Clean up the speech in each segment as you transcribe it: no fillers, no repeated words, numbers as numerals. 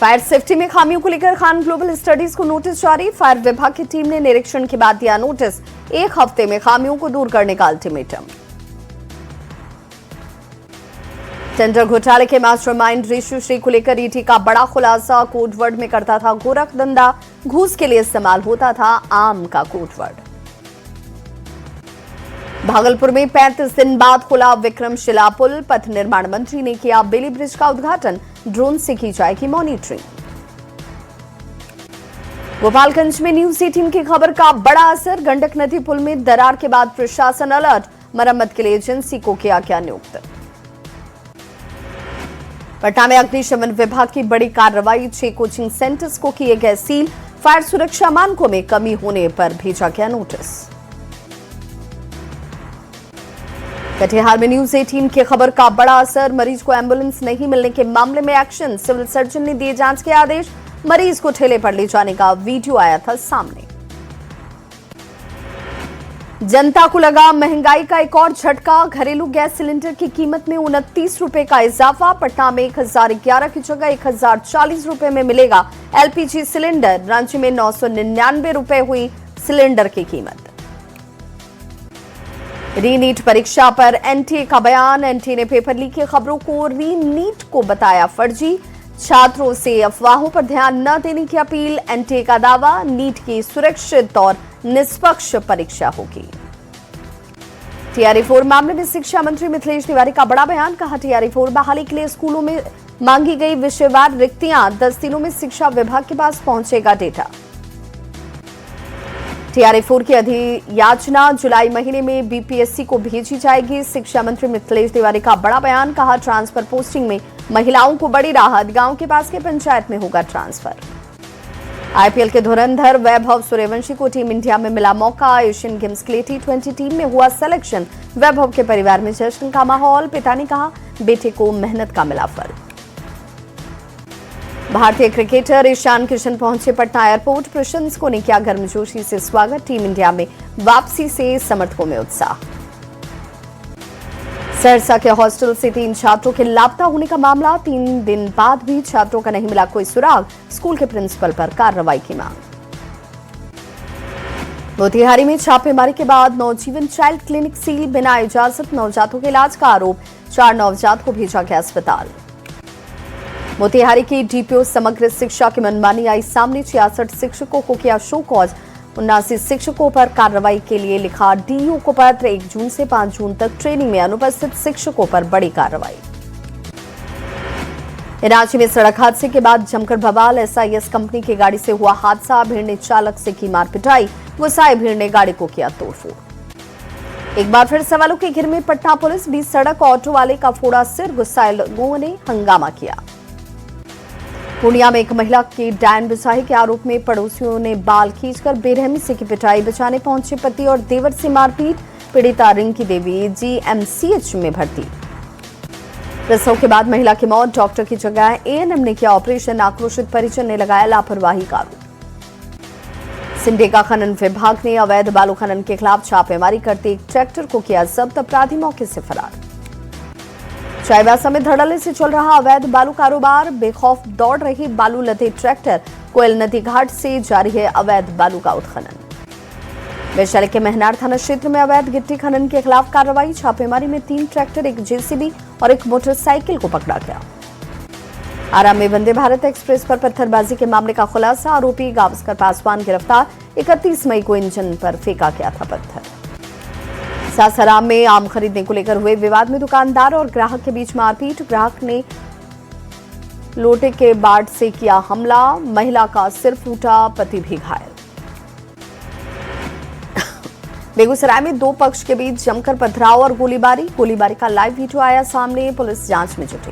Fire safety में खामियों को लेकर खान ग्लोबल स्टडीज को नोटिस जारी। फायर विभाग की टीम ने निरीक्षण के बाद दिया नोटिस। 1 हफ्ते में खामियों को दूर करने का अल्टीमेटम। टेंडर घोटाले के मास्टरमाइंड ऋषि श्री को लेकर ईडी का बड़ा खुलासा। कोडवर्ड में करता था गोरख धंधा, घूस के लिए इस्तेमाल होता था आम का कोडवर्ड। भागलपुर में 35 दिन बाद खुला विक्रमशिला पुल। पथ निर्माण मंत्री ने किया बेली ब्रिज का उद्घाटन। ड्रोन से की जाएगी मॉनिटरिंग। गोपालगंज में न्यूज 18 की खबर का बड़ा असर। गंडक नदी पुल में दरार के बाद प्रशासन अलर्ट। मरम्मत के लिए एजेंसी को किया गया नियुक्त। पटना में अग्निशमन विभाग की बड़ी कार्रवाई। 6 कोचिंग सेंटर्स को किए गए सील। फायर सुरक्षा मानकों में कमी होने पर भेजा गया नोटिस। कटिहार में न्यूज 18 की खबर का बड़ा असर। मरीज को एम्बुलेंस नहीं मिलने के मामले में एक्शन। सिविल सर्जन ने दिए जांच के आदेश। मरीज को ठेले पर ले जाने का वीडियो आया था सामने। जनता को लगा महंगाई का एक और झटका। घरेलू गैस सिलेंडर की कीमत में 29 रुपए का इजाफा। पटना में 1011 की जगह 1040 रुपए में मिलेगा एलपीजी सिलेंडर। रांची में 999 रुपए हुई सिलेंडर की कीमत। री नीट परीक्षा पर एनटीए का बयान। एनटीए ने पेपर लीक की खबरों को री नीट को बताया फर्जी। छात्रों से अफवाहों पर ध्यान न देने की अपील। एनटीए का दावा, नीट की सुरक्षित और निष्पक्ष परीक्षा होगी। टीआरई 4 मामले में शिक्षा मंत्री मिथिलेश तिवारी का बड़ा बयान। कहा टीआरई 4 बहाली के लिए स्कूलों में मांगी गई विषयवार रिक्तियां 10 दिनों में शिक्षा विभाग के पास पहुंचेगा डेटा। टीआरई 4 की अधियाचना जुलाई महीने में बीपीएससी को भेजी जाएगी। शिक्षा मंत्री मिथिलेश तिवारी का बड़ा बयान। कहा ट्रांसफर पोस्टिंग में महिलाओं को बड़ी राहत। गांव के पास के पंचायत में होगा ट्रांसफर। आईपीएल के धुरंधर वैभव सूर्यवंशी को टीम इंडिया में मिला मौका। एशियन गेम्स के लिए T20 टीम में हुआ सिलेक्शन। वैभव के परिवार में जश्न का माहौल। पिता ने कहा बेटे को मेहनत का मिला फल। भारतीय क्रिकेटर ईशान किशन पहुंचे पटना एयरपोर्ट। प्रशंसकों ने किया गर्मजोशी से स्वागत। टीम इंडिया में वापसी से समर्थकों में उत्साह। सहरसा के हॉस्टल से 3 छात्रों के लापता होने का मामला। 3 दिन बाद भी छात्रों का नहीं मिला कोई सुराग। स्कूल के प्रिंसिपल पर कार्रवाई की मांग। मोतिहारी में छापेमारी के बाद नवजीवन चाइल्ड क्लिनिक सील। बिना इजाजत नवजातों के इलाज का आरोप। 4 नवजात को भेजा गया अस्पताल। मोतिहारी की डीपीओ समग्र शिक्षा की मनमानी आई सामने। 66 शिक्षकों को किया शो कॉज। 79 शिक्षकों पर कार्रवाई के लिए लिखा डीईओ को पत्र। 1 जून से 5 जून तक ट्रेनिंग में अनुपस्थित शिक्षकों पर बड़ी कार्रवाई। रांची में सड़क हादसे के बाद जमकर बवाल। एसआईएस कंपनी की गाड़ी से हुआ हादसा। भीड़ ने चालक से की मार पिटाई। गुस्साए भीड़ ने गाड़ी को किया तोड़फोड़। एक बार फिर सवालों के घेर में पटना पुलिस। 20 सड़क ऑटो वाले का फोड़ा सिर। गुस्साए लोगों ने हंगामा किया। पूर्णिया में एक महिला की डायन बिछाई के आरोप में पड़ोसियों ने बाल खींचकर बेरहमी से की पिटाई। बचाने पहुंचे पति और देवर से मारपीट। पीड़िता रिंकी देवी जीएमसीएच में भर्ती। प्रसव के बाद महिला की मौत। डॉक्टर की जगह एएनएम ने किया ऑपरेशन। आक्रोशित परिजन ने लगाया लापरवाही का आरोप। सिमडेगा खनन विभाग ने अवैध बालू खनन के खिलाफ छापेमारी करते एक ट्रैक्टर को किया जब्त। अपराधी मौके से फरार। चाईबासा में धड़ल्ले से चल रहा अवैध बालू कारोबार। बेखौफ दौड़ रही बालू लदे ट्रैक्टर। कोयल नदी घाट से जारी है अवैध बालू का उत्खनन। वैशाली के महनार थाना क्षेत्र में अवैध गिट्टी खनन के खिलाफ कार्रवाई। छापेमारी में 3 ट्रैक्टर, 1 जेसीबी और 1 मोटरसाइकिल को पकड़ा गया। आरा में वंदे भारत एक्सप्रेस पर पत्थरबाजी के मामले का खुलासा। आरोपी गावस्कर पासवान गिरफ्तार। 31 मई को इंजन पर फेंका गया था पत्थर। सासाराम में आम खरीदने को लेकर हुए विवाद में दुकानदार और ग्राहक के बीच मारपीट। ग्राहक ने लोटे के बाट से किया हमला। महिला का सिर फूटा, पति भी घायल। बेगूसराय में 2 पक्ष के बीच जमकर पथराव और गोलीबारी का लाइव वीडियो आया सामने। पुलिस जांच में जुटी।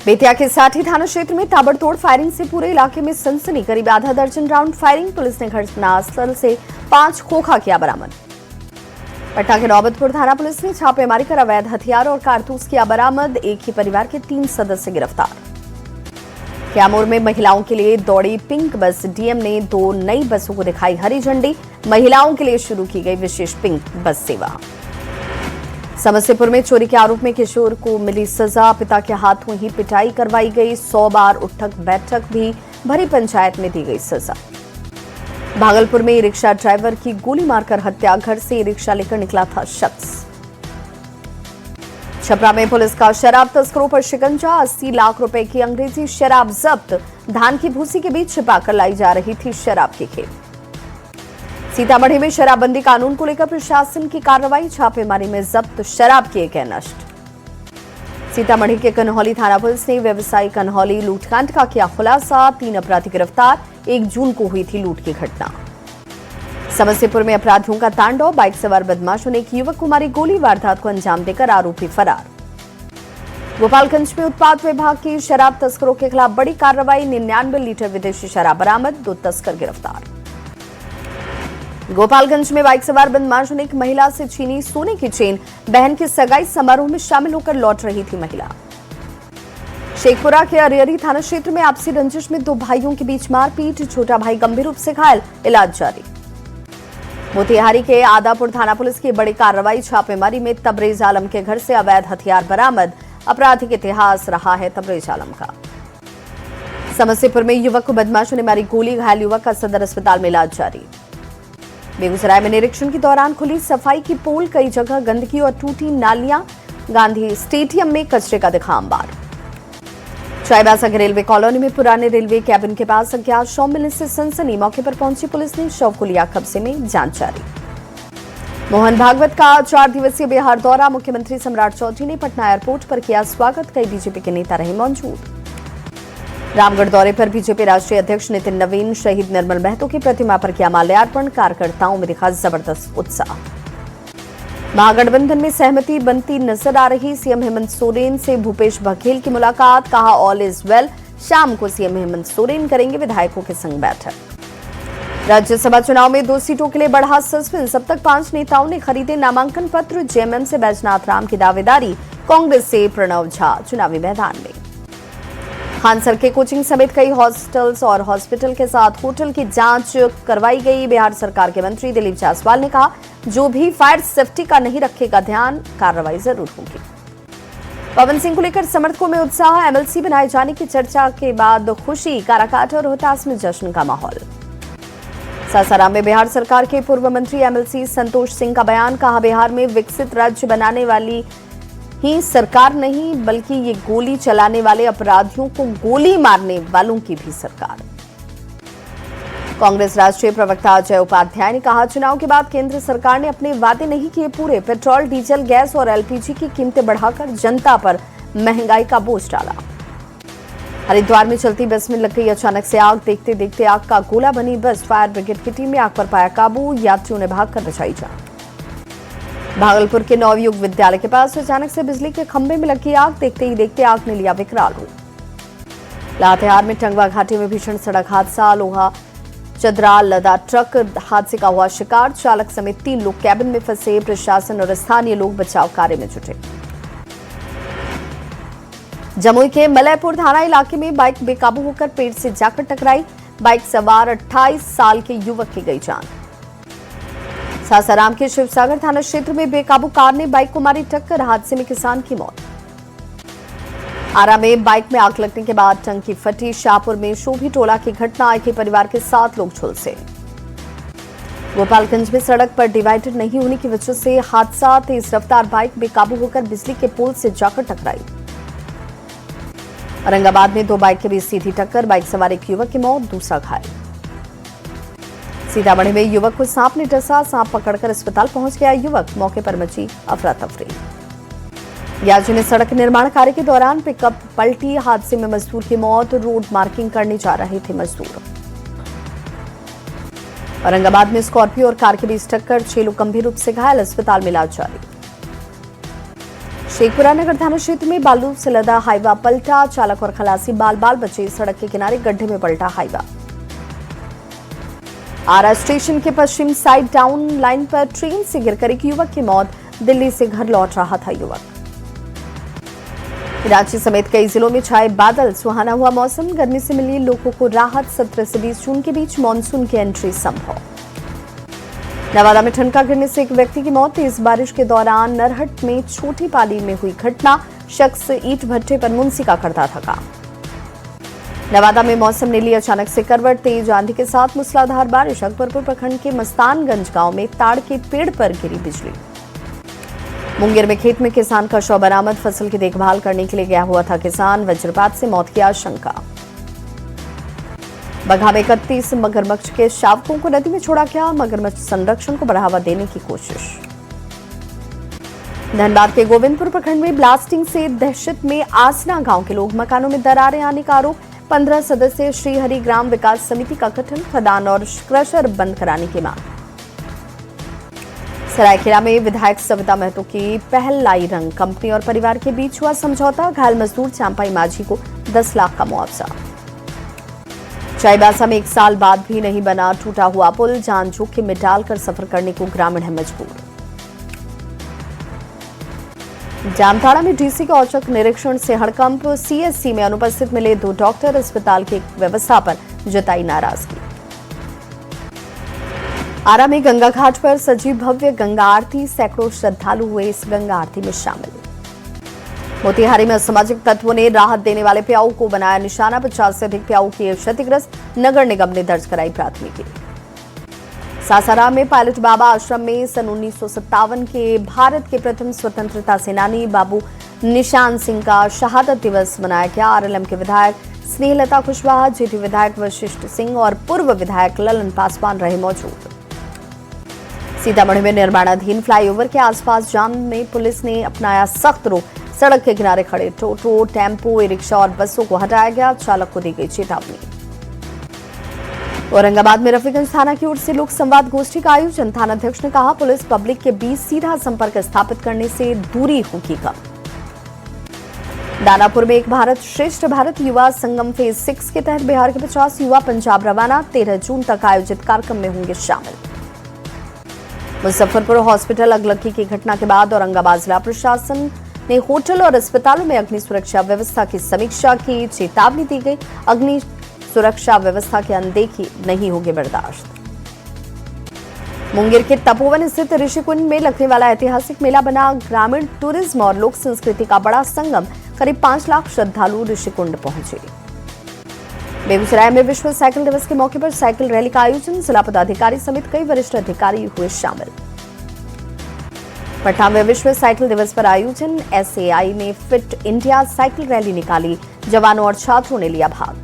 बेतिया के साठी थाना क्षेत्र में ताबड़तोड़ फायरिंग से पूरे इलाके में सनसनी। करीब आधा दर्जन राउंड फायरिंग। पुलिस ने घटनास्थल से 5 खोखा किया बरामद। पटना के नौबतपुर थाना पुलिस ने छापेमारी कर अवैध हथियार और कारतूस किया बरामद। एक ही परिवार के 3 सदस्य गिरफ्तार। कैमूर में महिलाओं के लिए दौड़ी पिंक बस। डीएम ने 2 नई बसों को दिखाई हरी झंडी। महिलाओं के लिए शुरू की गई विशेष पिंक बस सेवा। समस्तीपुर में चोरी के आरोप में किशोर को मिली सजा। पिता के हाथों ही पिटाई करवाई गई। 100 बार उठक बैठक भी भरी। पंचायत में दी गई सजा। भागलपुर में रिक्शा ड्राइवर की गोली मारकर हत्या। घर से रिक्शा लेकर निकला था शख्स। छपरा में पुलिस का शराब तस्करों पर शिकंजा। 80 लाख रुपए की अंग्रेजी शराब जब्त। धान की भूसी के बीच छिपाकर लाई जा रही थी शराब की खेप। सीतामढ़ी में शराबबंदी कानून को लेकर प्रशासन की कार्रवाई। छापेमारी में जब्त शराब किए गए नष्ट। सीतामढ़ी के कन्हौली थाना पुलिस ने व्यवसायी कन्हौली लूटकांड का किया खुलासा। 3 अपराधी गिरफ्तार। 1 जून को हुई थी लूट की घटना। समस्तीपुर में अपराधियों का तांडव। बाइक सवार बदमाशों ने एक युवक को मारी गोली। वारदात को अंजाम देकर आरोपी फरार। गोपालगंज में उत्पाद विभाग की शराब तस्करों के खिलाफ बड़ी कार्रवाई। 99 लीटर विदेशी शराब बरामद। 2 तस्कर गिरफ्तार। गोपालगंज में बाइक सवार बदमाशों ने एक महिला से छीनी सोने की चेन। बहन के सगाई समारोह में शामिल होकर लौट रही थी महिला। शेखपुरा के अरियरी थाना क्षेत्र में आपसी रंजिश में 2 भाइयों के बीच मारपीट। छोटा भाई गंभीर रूप से घायल, इलाज जारी। मोतिहारी के आदापुर थाना पुलिस की बड़ी कार्रवाई। छापेमारी में तबरेज आलम के घर से अवैध हथियार बरामद। आपराधिक इतिहास रहा है तबरेज आलम का। समस्तीपुर में युवक को बदमाशों ने मारी गोली। घायल युवक का सदर अस्पताल में इलाज जारी। बेगूसराय में निरीक्षण के दौरान खुली सफाई की पोल। कई जगह गंदगी और टूटी नालियां। गांधी स्टेडियम में कचरे का दिखा अंबार। चाईबासा के रेलवे कॉलोनी में पुराने रेलवे कैबिन के पास अज्ञात शव मिलने से सनसनी। मौके पर पहुंची पुलिस ने शव को लिया कब्जे में। जांच जारी। मोहन भागवत का 4 दिवसीय बिहार दौरा। मुख्यमंत्री सम्राट चौधरी ने पटना एयरपोर्ट पर किया स्वागत। कई बीजेपी के नेता रहे मौजूद। रामगढ़ दौरे पर बीजेपी राष्ट्रीय अध्यक्ष नितिन नवीन शहीद निर्मल महतो की प्रतिमा पर किया माल्यार्पण। कार्यकर्ताओं में दिखा जबरदस्त उत्साह। महागठबंधन में सहमति बनती नजर आ रही। सीएम हेमंत सोरेन से भूपेश बघेल की मुलाकात। कहा ऑल इज वेल। शाम को सीएम हेमंत सोरेन करेंगे विधायकों के संग बैठक। राज्यसभा चुनाव में 2 सीटों के लिए बढ़ा सस्पेंस। अब तक 5 नेताओं ने खरीदे नामांकन पत्र। जेएमएम से बैजनाथ राम की दावेदारी। कांग्रेस से प्रणव झा चुनावी मैदान में। खानसर के कोचिंग समेत कई हॉस्टल्स और हॉस्पिटल के साथ होटल की जांच करवाई गई। बिहार सरकार के मंत्री दिलीप जायसवाल ने कहा जो भी फायर सेफ्टी का नहीं रखेगा ध्यान, कार्रवाई जरूर होगी। पवन सिंह को लेकर समर्थकों में उत्साह। एमएलसी बनाए जाने की चर्चा के बाद खुशी। काराकाट और रोहतास में जश्न का माहौल। सासाराम में बिहार सरकार के पूर्व मंत्री एमएलसी संतोष सिंह का बयान। कहा बिहार में विकसित राज्य बनाने वाली ही सरकार नहीं बल्कि ये गोली चलाने वाले अपराधियों को गोली मारने वालों की भी सरकार। कांग्रेस राष्ट्रीय प्रवक्ता अजय उपाध्याय ने कहा चुनाव के बाद केंद्र सरकार ने अपने वादे नहीं किए पूरे। पेट्रोल, डीजल, गैस और एलपीजी की कीमतें बढ़ाकर जनता पर महंगाई का बोझ डाला। हरिद्वार में चलती बस में लग गई अचानक से आग। देखते देखते आग का गोला बनी बस। फायर ब्रिगेड की टीम ने आग पर पाया काबू। यात्रियों ने भागकर बचाई जान। भागलपुर के नवयुग विद्यालय के पास अचानक से बिजली के खंभे में लगी आग। देखते ही देखते आग ने लिया विकराल रूप। लातेहार में टंगवा घाटी में भीषण सड़क हादसा। लोहा चदरा लदा ट्रक हादसे का हुआ शिकार। चालक समेत 3 लोग कैबिन में फंसे। प्रशासन और स्थानीय लोग बचाव कार्य में जुटे। जमुई के मलयपुर थाना इलाके में बाइक बेकाबू होकर पेड़ से जाकर टकराई। बाइक सवार 28 साल के युवक की गई जान। सासाराम के शिवसागर थाना क्षेत्र में बेकाबू कार ने बाइक को मारी टक्कर। हादसे में किसान की मौत। आरा में बाइक में आग लगने के बाद टंकी फटी। शाहपुर में शोभी टोला की घटना। एक ही परिवार के 7 लोग झुलसे। गोपालगंज में सड़क पर डिवाइडर नहीं होने की वजह से हादसा। तेज रफ्तार बाइक बेकाबू होकर बिजली के पोल से जाकर टकराई। औरंगाबाद में 2 बाइक के बीच सीधी टक्कर। बाइक सवार एक युवक की मौत, दूसरा घायल। सीतामढ़ी में युवक को सांप ने डसा। सांप पकड़कर अस्पताल पहुंच गया युवक। मौके पर मची अफरा तफरी। याजी में सड़क निर्माण कार्य के दौरान पिकअप पलटी। हादसे में मजदूर की मौत। रोड मार्किंग करने जा रहे थे मजदूर। औरंगाबाद में स्कॉर्पियो और कार के बीच टक्कर। 6 लोग गंभीर रूप से घायल। अस्पताल में इलाज जारी। शेखपुरा नगर थाना क्षेत्र में बालू से लदा हाईवा पलटा। चालक और खलासी बाल बाल बचे। सड़क के किनारे गड्ढे में पलटा हाईवा। आरा स्टेशन के पश्चिम साइड डाउन लाइन पर ट्रेन से गिरकर एक युवक की मौत। दिल्ली से घर लौट रहा था युवक। रांची समेत कई जिलों में छाए बादल, सुहाना हुआ मौसम, गर्मी से मिली लोगों को राहत। 17 से 20 जून के बीच मानसून की एंट्री संभव। नवादा में ठनका गिरने से एक व्यक्ति की मौत। तेज बारिश के दौरान नरहट में छोटी पाली में हुई घटना, शख्स ईंट भट्टे पर मुंसी का करता था काम। नवादा में मौसम ने ली अचानक से करवट, तेज आंधी के साथ मूसलाधार बारिश। अकबरपुर प्रखंड के मस्तानगंज गांव में ताड़ के पेड़ पर गिरी बिजली। मुंगेर में खेत में किसान का शव बरामद, फसल की देखभाल करने के लिए गया हुआ था किसान, वज्रपात से मौत की आशंका। बगहा में 31 मगरमच्छ के शावकों को नदी में छोड़ा गया, मगरमच्छ संरक्षण को बढ़ावा देने की कोशिश। धनबाद के गोविंदपुर प्रखंड में ब्लास्टिंग से दहशत में आसना गांव के लोग, मकानों में दरारें आने का आरोप। 15 सदस्यीय श्रीहरि ग्राम विकास समिति का गठन, खदान और क्रशर बंद कराने की मांग। सरायखेड़ा में विधायक सविता महतो की पहल लाई रंग, कंपनी और परिवार के बीच हुआ समझौता, घायल मजदूर चांपाई माझी को 10 लाख का मुआवजा। चाईबासा में 1 साल बाद भी नहीं बना टूटा हुआ पुल, जान जोखिम में डालकर सफर करने को ग्रामीण है मजबूर। जामताड़ा में डीसी के औचक निरीक्षण से हड़कंप, सीएससी में अनुपस्थित मिले 2 डॉक्टर, अस्पताल की व्यवस्था पर जताई नाराजगी। आरा में गंगा घाट पर सजी भव्य गंगा आरती, सैकड़ों श्रद्धालु हुए इस गंगा आरती में शामिल। मोतिहारी में असामाजिक तत्वों ने राहत देने वाले प्याऊ को बनाया निशाना, 50 से अधिक प्याऊ किए क्षतिग्रस्त, नगर निगम ने दर्ज कराई प्राथमिकी। सासाराम में पायलट बाबा आश्रम में सन 1957 के भारत के प्रथम स्वतंत्रता सेनानी बाबू निशान सिंह का शहादत दिवस मनाया गया। आरएलएम के विधायक स्नेहलता कुशवाहा, जेडी विधायक वशिष्ठ सिंह और पूर्व विधायक ललन पासवान रहे मौजूद। सीतामढ़ी में निर्माणाधीन फ्लाईओवर के आसपास जाम में पुलिस ने अपनाया सख्त रुख, सड़क के किनारे खड़े टोटो, टेम्पो, ई रिक्शा और बसों को हटाया गया, चालक को दी गई चेतावनी। औरंगाबाद में रफीगंज थाना की ओर से लोक संवाद गोष्ठी का आयोजन, थानाध्यक्ष ने कहा पुलिस पब्लिक के बीच सीधा संपर्क स्थापित करने से दूरी होगी कम। दानापुर में एक भारत श्रेष्ठ भारत युवा संगम फेज 6 के तहत बिहार के 50 युवा पंजाब रवाना, 13 जून तक आयोजित कार्यक्रम में होंगे शामिल। मुजफ्फरपुर हॉस्पिटल अगलगी की घटना के बाद औरंगाबाद जिला प्रशासन ने होटल और अस्पतालों में अग्नि सुरक्षा व्यवस्था की समीक्षा की, चेतावनी दी गई, अग्नि सुरक्षा व्यवस्था की अनदेखी नहीं होगी बर्दाश्त। मुंगेर के तपोवन स्थित ऋषिकुंड में लगने वाला ऐतिहासिक मेला बना ग्रामीण टूरिज्म और लोक संस्कृति का बड़ा संगम, करीब 5 लाख श्रद्धालु ऋषिकुंड पहुंचे। बेगूसराय में विश्व साइकिल दिवस के मौके पर साइकिल रैली का आयोजन, जिला पदाधिकारी समेत कई वरिष्ठ अधिकारी हुए शामिल। पटना में विश्व साइकिल दिवस पर आयोजन, एसएआई ने फिट इंडिया साइकिल रैली निकाली, जवानों और छात्रों ने लिया भाग।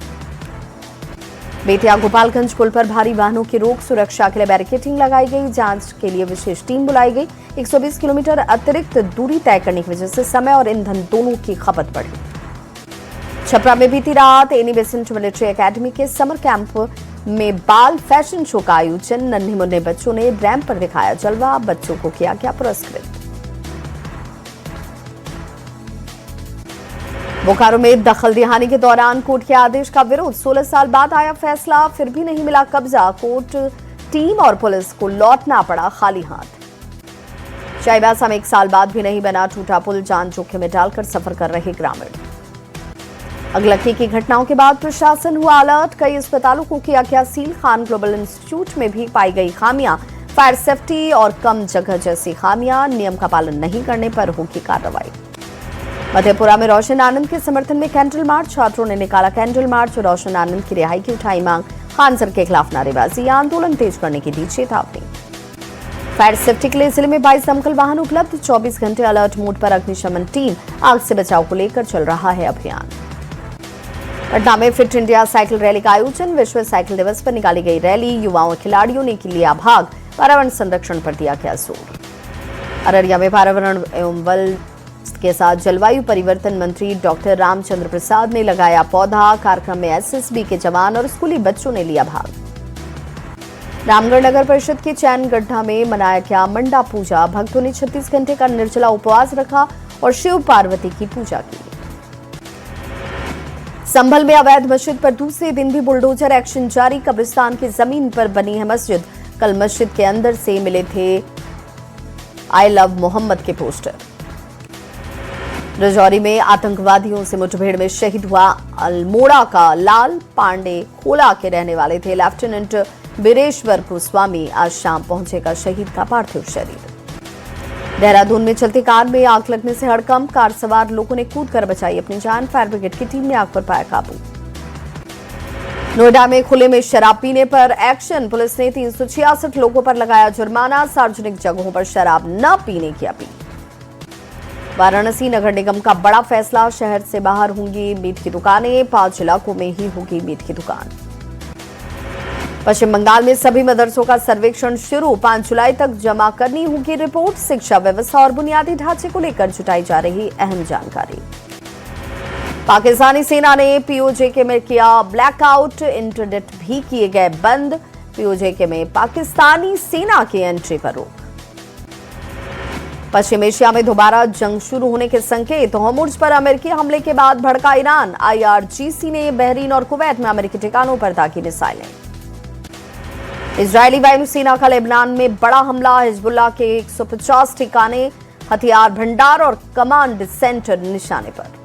बेतिया गोपालगंज पुल पर भारी वाहनों की रोक, सुरक्षा के लिए बैरिकेडिंग लगाई गई, जांच के लिए विशेष टीम बुलाई गई। 120 किलोमीटर अतिरिक्त दूरी तय करने की वजह से समय और ईंधन दोनों की खपत बढ़ी। छपरा में बीती रात एनी बेसेंट मिलिट्री एकेडमी के समर कैंप में बाल फैशन शो का आयोजन, नन्हे मुन्ने बच्चों ने रैंप पर दिखाया जलवा, बच्चों को किया गया पुरस्कृत। बोकारो में दखल दिहानी के दौरान कोर्ट के आदेश का विरोध, 16 साल बाद आया फैसला, फिर भी नहीं मिला कब्जा, कोर्ट टीम और पुलिस को लौटना पड़ा खाली हाथ। चाईबासा में 1 साल बाद भी नहीं बना टूटा पुल, जान जोखिम में डालकर सफर कर रहे ग्रामीण। अगलगी की घटनाओं के बाद प्रशासन हुआ अलर्ट, कई अस्पतालों को किया गया सील, खान ग्लोबल इंस्टीट्यूट में भी पाई गई खामियां, फायर सेफ्टी और कम जगह जैसी खामियां, नियम का पालन नहीं करने पर होगी कार्रवाई। मधेपुरा में रोशन आनंद के समर्थन में कैंडल मार्च, छात्रों ने निकाला कैंडल मार्च, रोशन आनंद की रिहाई की उठाई मांग, खान सर के खिलाफ नारेबाजी, आंदोलन तेज करने की दी चेतावनी। फायर सेफ्टी के लिए जिले में 22 दमकल वाहन उपलब्ध, 24 घंटे अलर्ट मोड पर अग्निशमन टीम, आग से बचाव को लेकर चल रहा है अभियान। पटना में फिट इंडिया साइकिल रैली का आयोजन, विश्व साइकिल दिवस पर निकाली गई रैली, युवाओं खिलाड़ियों ने लिया भाग, पर्यावरण संरक्षण पर दिया गया जोर। अररिया में पर्यावरण एवं वन के साथ जलवायु परिवर्तन मंत्री डॉक्टर रामचंद्र प्रसाद ने लगाया पौधा, कार्यक्रम में एसएसबी के जवान और स्कूली बच्चों ने लिया भाग। रामगढ़ नगर परिषद के चैन गड्ढा में मनाया गया मंडा पूजा, भक्तों ने 36 घंटे का निर्जला उपवास रखा और शिव पार्वती की पूजा की। संभल में अवैध मस्जिद पर दूसरे दिन भी बुलडोजर एक्शन जारी, कब्रिस्तान की जमीन पर बनी है मस्जिद, कल मस्जिद के अंदर से मिले थे आई लव मोहम्मद के पोस्टर। राजौरी में आतंकवादियों से मुठभेड़ में शहीद हुआ अल्मोड़ा का लाल पांडे खोला के रहने वाले थे। लेफ्टिनेंट बीरेश्वर गोस्वामी आज शाम पहुंचेगा शहीद का पार्थिव शरीर। देहरादून में चलती कार में आग लगने से हड़कंप, कार सवार लोगों ने कूदकर बचाई अपनी जान। फायर ब्रिगेड की टीम ने आग पर पाया काबू। नोएडा में खुले में शराब पीने पर एक्शन, पुलिस ने 366 लोगों पर लगाया जुर्माना। सार्वजनिक जगहों पर शराब न पीने की अपील। वाराणसी नगर निगम का बड़ा फैसला, शहर से बाहर होंगी मीट की दुकानें, 5 इलाकों में ही होगी मीट की दुकान। पश्चिम बंगाल में सभी मदरसों का सर्वेक्षण शुरू, 5 जुलाई तक जमा करनी होगी रिपोर्ट। शिक्षा व्यवस्था और बुनियादी ढांचे को लेकर जुटाई जा रही अहम जानकारी। पाकिस्तानी सेना ने पीओजेके में किया ब्लैकआउट, इंटरनेट भी किए गए बंद। पीओजेके में पाकिस्तानी सेना की एंट्री पर रोक। पश्चिम एशिया में दोबारा जंग शुरू होने के संकेत, होर्मुज़ पर अमेरिकी हमले के बाद भड़का ईरान। IRGC ने बहरीन और कुवैत में अमेरिकी ठिकानों पर दागी मिसाइलें। इजरायली वायुसेना का लेबनान में बड़ा हमला, हिजबुल्लाह के 150 ठिकाने, हथियार भंडार और कमांड सेंटर निशाने पर।